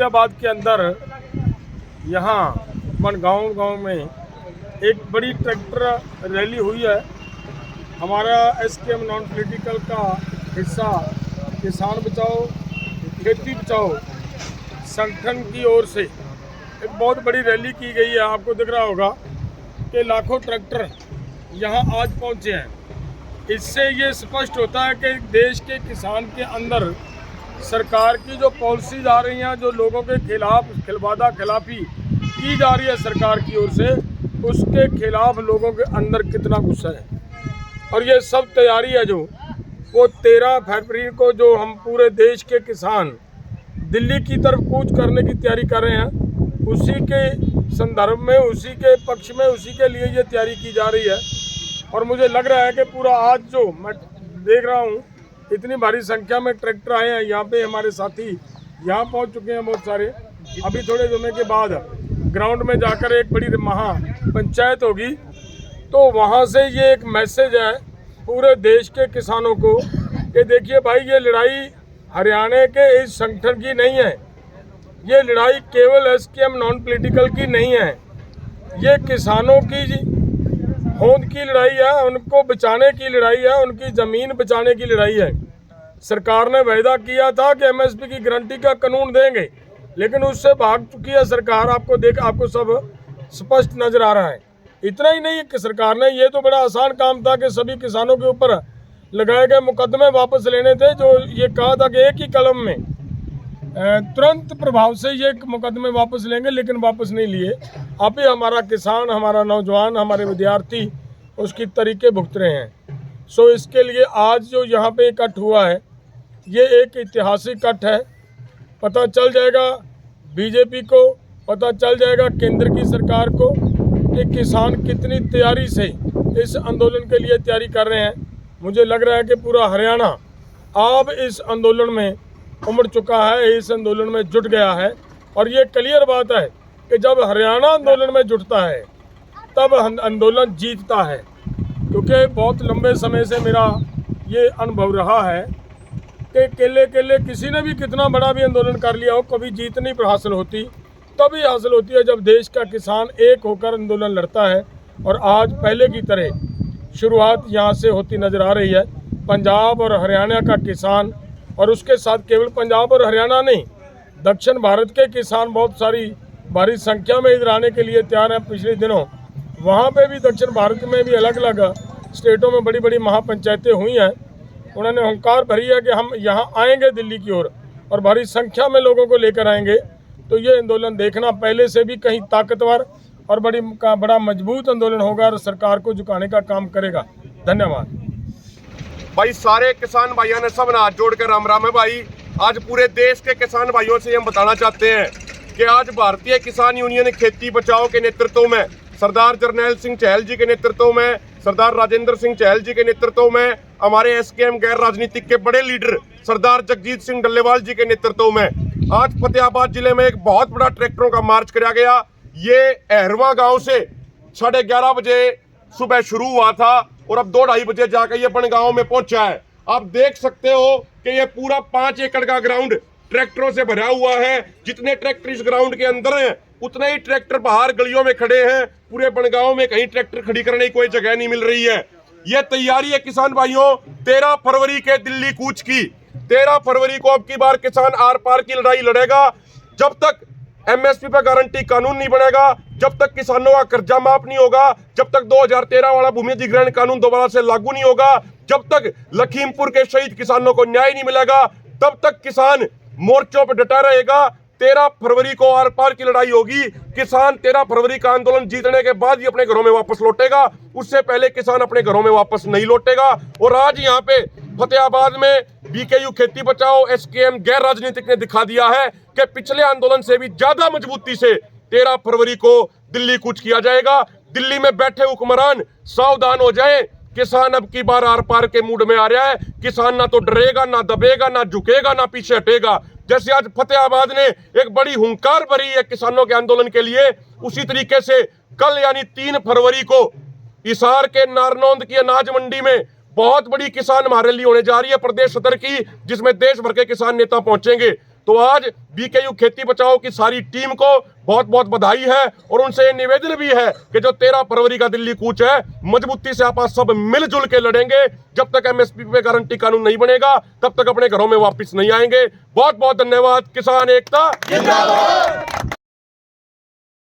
फतेहाबाद के अंदर यहाँ बनगांव में एक बड़ी ट्रैक्टर रैली हुई है। हमारा एसकेएम नॉन पॉलिटिकल का हिस्सा किसान बचाओ खेती बचाओ संगठन की ओर से एक बहुत बड़ी रैली की गई है। आपको दिख रहा होगा कि लाखों ट्रैक्टर यहाँ आज पहुँचे हैं। इससे ये स्पष्ट होता है कि देश के किसान के अंदर सरकार की जो पॉलिसीज आ रही हैं, जो लोगों के खिलाफ वादा खिलाफी की जा रही है सरकार की ओर से, उसके खिलाफ लोगों के अंदर कितना गुस्सा है। और ये सब तैयारी है जो वो 13 फरवरी को जो हम पूरे देश के किसान दिल्ली की तरफ कूच करने की तैयारी कर रहे हैं, उसी के संदर्भ में, उसी के पक्ष में, उसी के लिए ये तैयारी की जा रही है। और मुझे लग रहा है कि पूरा आज जो मैं देख रहा हूँ, इतनी भारी संख्या में ट्रैक्टर आए हैं। यहाँ पे हमारे साथी यहाँ पहुँच चुके हैं बहुत सारे। अभी थोड़े समय के बाद ग्राउंड में जाकर एक बड़ी महा पंचायत होगी, तो वहाँ से ये एक मैसेज है पूरे देश के किसानों को कि देखिए भाई, ये लड़ाई हरियाणा के इस संगठन की नहीं है, ये लड़ाई केवल एसकेएम नॉन पॉलिटिकल की नहीं है, ये किसानों की होंद की लड़ाई है, उनको बचाने की लड़ाई है, उनकी ज़मीन बचाने की लड़ाई है। सरकार ने वायदा किया था कि एमएसपी की गारंटी का कानून देंगे, लेकिन उससे भाग चुकी है सरकार। आपको सब स्पष्ट नजर आ रहा है। इतना ही नहीं कि सरकार ने, ये तो बड़ा आसान काम था कि सभी किसानों के ऊपर लगाए गए मुकदमे वापस लेने थे, जो ये कहा था कि एक ही कलम में तुरंत प्रभाव से ये मुकदमे वापस लेंगे, लेकिन वापस नहीं लिए। अभी हमारा किसान, हमारा नौजवान, हमारे विद्यार्थी उसकी तरीके भुगत रहे हैं। सो इसके लिए आज जो यहाँ पे इकट्ठ हुआ है, ये एक ऐतिहासिक इकट्ठ है। पता चल जाएगा बीजेपी को, पता चल जाएगा केंद्र की सरकार को कि किसान कितनी तैयारी से इस आंदोलन के लिए तैयारी कर रहे हैं। मुझे लग रहा है कि पूरा हरियाणा अब इस आंदोलन में उमड़ चुका है, इस आंदोलन में जुट गया है। और ये क्लियर बात है कि जब हरियाणा आंदोलन में जुटता है तब आंदोलन जीतता है, क्योंकि बहुत लंबे समय से मेरा ये अनुभव रहा है कि केले किसी ने भी कितना बड़ा भी आंदोलन कर लिया हो, कभी जीत नहीं हासिल होती। तभी हासिल होती है जब देश का किसान एक होकर आंदोलन लड़ता है। और आज पहले की तरह शुरुआत यहाँ से होती नज़र आ रही है। पंजाब और हरियाणा का किसान, और उसके साथ केवल पंजाब और हरियाणा नहीं, दक्षिण भारत के किसान बहुत भारी संख्या में इधर आने के लिए तैयार हैं। पिछले दिनों वहाँ पे भी दक्षिण भारत में भी अलग अलग स्टेटों में बड़ी बड़ी महापंचायतें हुई हैं। उन्होंने हुंकार भरी है कि हम यहाँ आएंगे दिल्ली की ओर, और भारी संख्या में लोगों को लेकर आएंगे। तो ये आंदोलन देखना पहले से भी कहीं ताकतवर और बड़ा मजबूत आंदोलन होगा, और सरकार को झुकाने का काम करेगा। धन्यवाद भाई। सारे किसान भाइयों ने सब हाथ जोड़कर राम राम है भाई। आज पूरे देश के किसान भाइयों से हम बताना चाहते हैं कि आज भारतीय किसान यूनियन खेती बचाओ के नेतृत्व में, सरदार जरनैल सिंह चहल जी के नेतृत्व में, सरदार राजेंद्र सिंह चहल जी के नेतृत्व में, हमारे एसकेएम गैर राजनीतिक के बड़े लीडर सरदार जगजीत सिंह डल्लेवाल जी के नेतृत्व में आज फतेहाबाद जिले में एक बहुत बड़ा ट्रैक्टरों का मार्च किया गया। ये अहरवा गांव से 11:30 बजे सुबह शुरू हुआ था और अब 2-2:30 बजे जाकर ये बनगांव में पहुंचा है। आप देख सकते हो कि ये पूरा 5 एकड़ का ग्राउंड ट्रैक्टरों से भरा हुआ है। जितने ट्रैक्टर इस ग्राउंड के अंदर हैं, उतने ही ट्रैक्टर बाहर गलियों में खड़े हैं। पूरे बनगांव में कहीं ट्रैक्टर खड़ी करने की कोई जगह नहीं मिल रही है। ये तैयारी है किसान भाइयों 13 फरवरी के दिल्ली कूच की। 13 फरवरी को अब की बार किसान आर पार की लड़ाई लड़ेगा। जब तक एमएसपी पर गारंटी कानून नहीं बनेगा, जब तक किसानों का कर्जा माफ नहीं होगा, जब तक 2013 वाला भूमि अधिग्रहण कानून दोबारा से लागू नहीं होगा, जब तक लखीमपुर के शहीद किसानों को न्याय नहीं मिलेगा, तब तक किसान मोर्चों पर डटा रहेगा। 13 फरवरी को आर पार की लड़ाई होगी। किसान 13 फरवरी का आंदोलन जीतने के बाद ही अपने घरों में वापस लौटेगा, उससे पहले किसान अपने घरों में वापस नहीं लौटेगा। और आज यहाँ पे फतेहाबाद में बीकेयू खेती बचाओ एसकेएम गैर राजनीतिक ने दिखा दिया है कि पिछले आंदोलन से भी ज्यादा मजबूती से 13 फरवरी को दिल्ली कूच किया जाएगा। दिल्ली में बैठे हुक्मरान सावधान हो जाए, किसान अब की बार आर पार के मूड में आ रहा है। किसान ना तो डरेगा, ना दबेगा, ना झुकेगा, ना पीछे हटेगा। जैसे आज फतेहाबाद ने एक बड़ी हुंकार भरी है किसानों के आंदोलन के लिए, उसी तरीके से कल यानी 3 फरवरी को हिसार के नारनौंद की अनाज मंडी में बहुत बड़ी किसान महारैली होने जा रही है प्रदेश सदर की, जिसमें देश भर के किसान नेता पहुंचेंगे। तो आज बीकेयू खेती बचाओ की सारी टीम को बहुत बहुत बधाई है और उनसे ये निवेदन भी है कि जो 13 फरवरी का दिल्ली कूच है, मजबूती से आप सब मिलजुल के लड़ेंगे। जब तक एमएसपी पे गारंटी कानून नहीं बनेगा तब तक अपने घरों में वापस नहीं आएंगे। बहुत बहुत धन्यवाद। किसान एकता जिंदाबाद।